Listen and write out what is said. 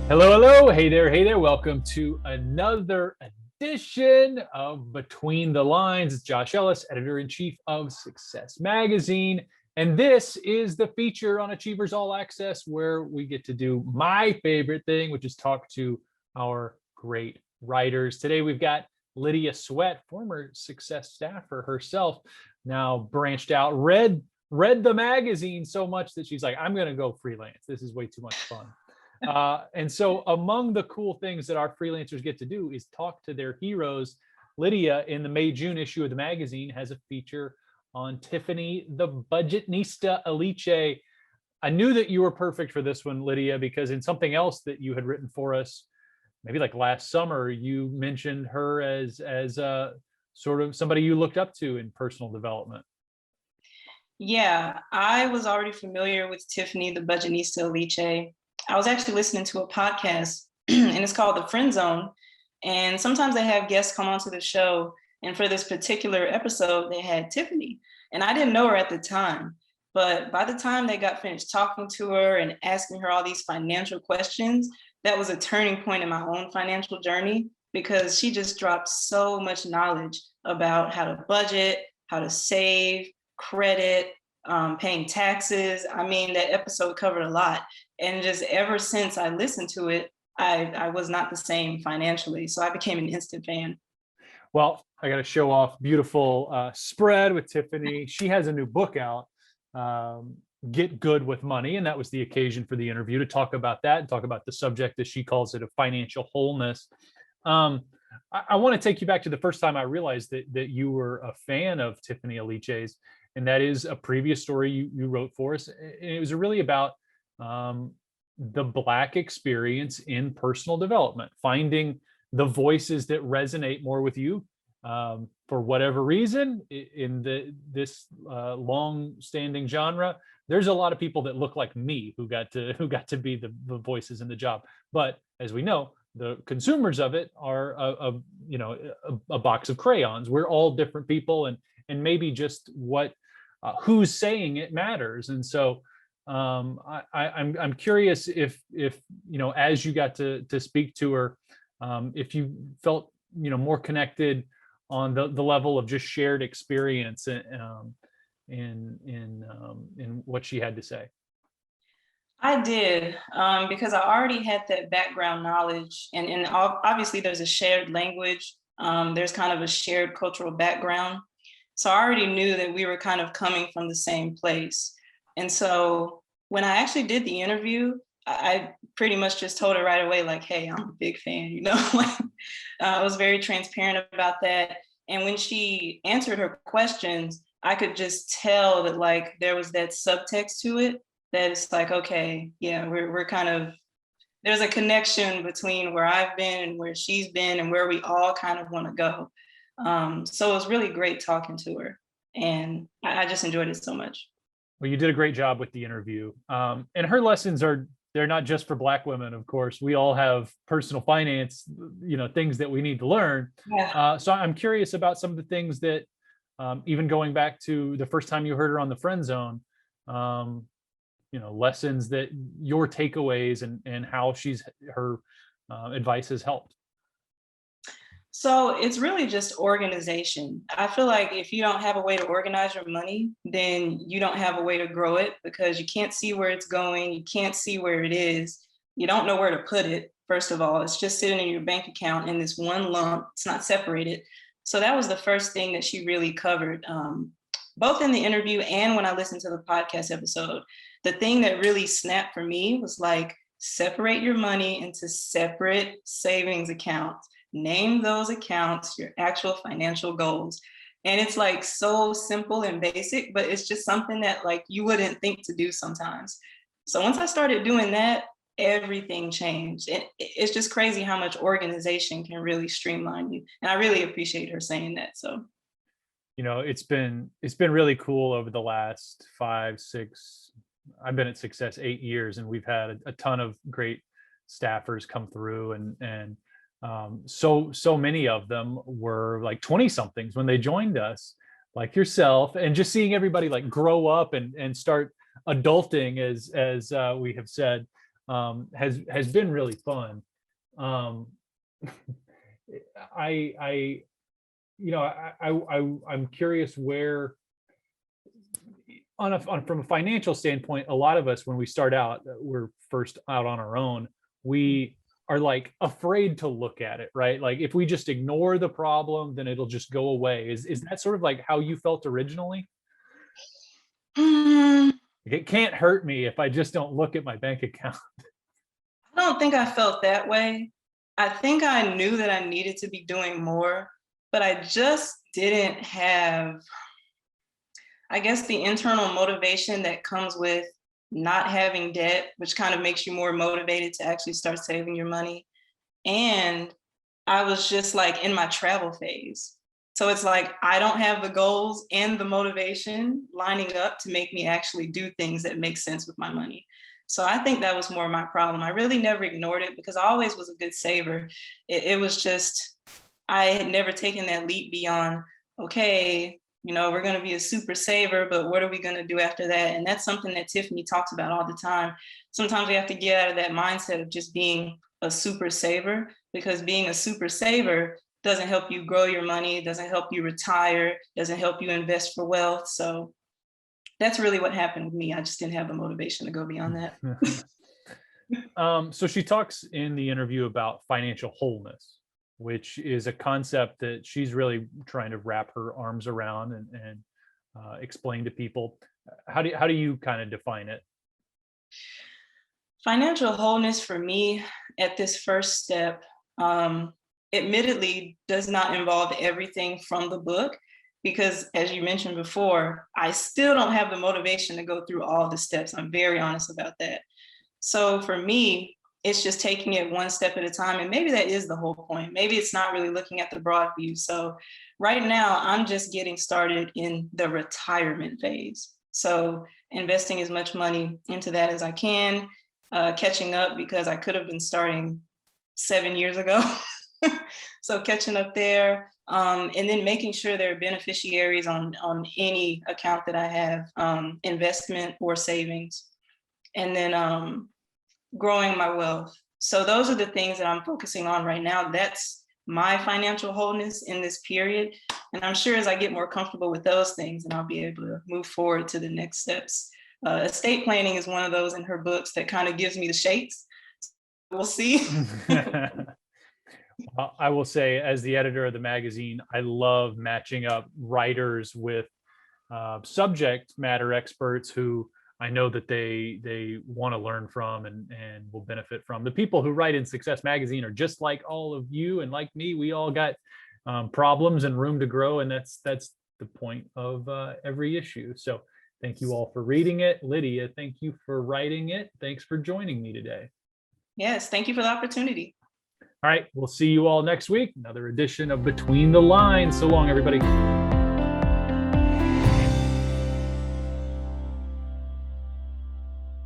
Hello. Hey there. Welcome to another edition of Between the Lines. It's Josh Ellis, editor-in-chief of Success Magazine. And this is the feature on Achievers All Access where we get to do my favorite thing, which is talk to our great writers. Today, we've got Lydia Sweatt, former Success staffer herself, now branched out, read the magazine so much that she's like, I'm going to go freelance. This is way too much fun. And so among the cool things that our freelancers get to do is talk to their heroes. Lydia, in the May-June issue of the magazine, has a feature on Tiffany, the Budgetnista Aliche. I knew that you were perfect for this one, Lydia, because in something else that you had written for us, maybe like last summer, you mentioned her as sort of somebody you looked up to in personal development. Yeah, I was already familiar with Tiffany, the Budgetnista Aliche. I was actually listening to a podcast and it's called The Friend Zone. And sometimes they have guests come onto the show. And for this particular episode, they had Tiffany. And I didn't know her at the time. But by the time they got finished talking to her and asking her all these financial questions, that was a turning point in my own financial journey because she just dropped so much knowledge about how to budget, how to save, credit, paying taxes. I mean, that episode covered a lot. And just ever since I listened to it, I was not the same financially. So I became an instant fan. Well, I got to show off beautiful spread with Tiffany. She has a new book out, Get Good with Money. And that was the occasion for the interview to talk about that and talk about the subject, as she calls it, of financial wholeness. I want to take you back to the first time I realized that you were a fan of Tiffany Aliche's. And that is a previous story you wrote for us. And it was really about the Black experience in personal development, finding the voices that resonate more with you for whatever reason in this long-standing genre. There's a lot of people that look like me who got to be the voices in the job. But as we know, the consumers of it are a box of crayons. We're all different people, and maybe just who's saying it matters. And so I'm curious if as you got to speak to her, if you felt more connected on the level of just shared experience in what she had to say. I did, because I already had that background knowledge, and obviously there's a shared language. There's kind of a shared cultural background. So I already knew that we were kind of coming from the same place. And so when I actually did the interview, I pretty much just told her right away, like, hey, I'm a big fan, I was very transparent about that. And when she answered her questions, I could just tell that like there was that subtext to it that it's like, okay, yeah, we're kind of, there's a connection between where I've been and where she's been and where we all kind of want to go. So it was really great talking to her, and I just enjoyed it so much. Well, you did a great job with the interview. And her lessons they're not just for Black women, of course. We all have personal finance, things that we need to learn. Yeah. So I'm curious about some of the things that, even going back to the first time you heard her on the Friend Zone, lessons that your takeaways and how her advice has helped. So it's really just organization. I feel like if you don't have a way to organize your money, then you don't have a way to grow it because you can't see where it's going. You can't see where it is. You don't know where to put it. First of all, it's just sitting in your bank account in this one lump. It's not separated. So that was the first thing that she really covered, both in the interview and when I listened to the podcast episode. The thing that really snapped for me was like, separate your money into separate savings accounts. Name those accounts your actual financial goals. And it's like so simple and basic, but it's just something that like you wouldn't think to do sometimes. So once I started doing that, everything changed. It's just crazy how much organization can really streamline you. And I really appreciate her saying that. So, it's been really cool over the last 5, 6, I've been at Success 8 years, and we've had a ton of great staffers come through, and so many of them were like 20 somethings when they joined us, like yourself, and just seeing everybody like grow up and start adulting, as we have said, has been really fun. I I'm curious where from a financial standpoint, a lot of us, when we start out, we're first out on our own, we are like afraid to look at it, right? Like if we just ignore the problem, then it'll just go away. Is that sort of like how you felt originally? Hmm, It can't hurt me if I just don't look at my bank account. I don't think I felt that way. I think I knew that I needed to be doing more, but I just didn't have, I guess, the internal motivation that comes with not having debt, which kind of makes you more motivated to actually start saving your money. And I was just like in my travel phase. So it's like I don't have the goals and the motivation lining up to make me actually do things that make sense with my money. So I think that was more my problem. I really never ignored it because I always was a good saver. It was just, I had never taken that leap beyond, okay, we're going to be a super saver, but what are we going to do after that? And that's something that Tiffany talks about all the time. Sometimes we have to get out of that mindset of just being a super saver, because being a super saver doesn't help you grow your money, doesn't help you retire, doesn't help you invest for wealth. So that's really what happened with me. I just didn't have the motivation to go beyond that. So she talks in the interview about financial wholeness, which is a concept that she's really trying to wrap her arms around and explain to people. How do you kind of define it? Financial wholeness for me at this first step, admittedly, does not involve everything from the book, because as you mentioned before, I still don't have the motivation to go through all the steps. I'm very honest about that. So for me, it's just taking it one step at a time. And maybe that is the whole point. Maybe it's not really looking at the broad view. So right now, I'm just getting started in the retirement phase. So investing as much money into that as I can, catching up because I could have been starting 7 years ago. So catching up there, and then making sure there are beneficiaries on any account that I have, investment or savings, and then growing my wealth. So those are the things that I'm focusing on right now. That's my financial wholeness in this period. And I'm sure as I get more comfortable with those things, and I'll be able to move forward to the next steps. Estate planning is one of those in her books that kind of gives me the shakes. We'll see. Well, I will say, as the editor of the magazine, I love matching up writers with subject matter experts who I know that they want to learn from and will benefit from. The people who write in Success Magazine are just like all of you and like me. We all got problems and room to grow, and that's the point of every issue. So thank you all for reading it. Lydia, thank you for writing it. Thanks for joining me today. Yes, thank you for the opportunity. All right, we'll see you all next week. Another edition of Between the Lines. So long, everybody.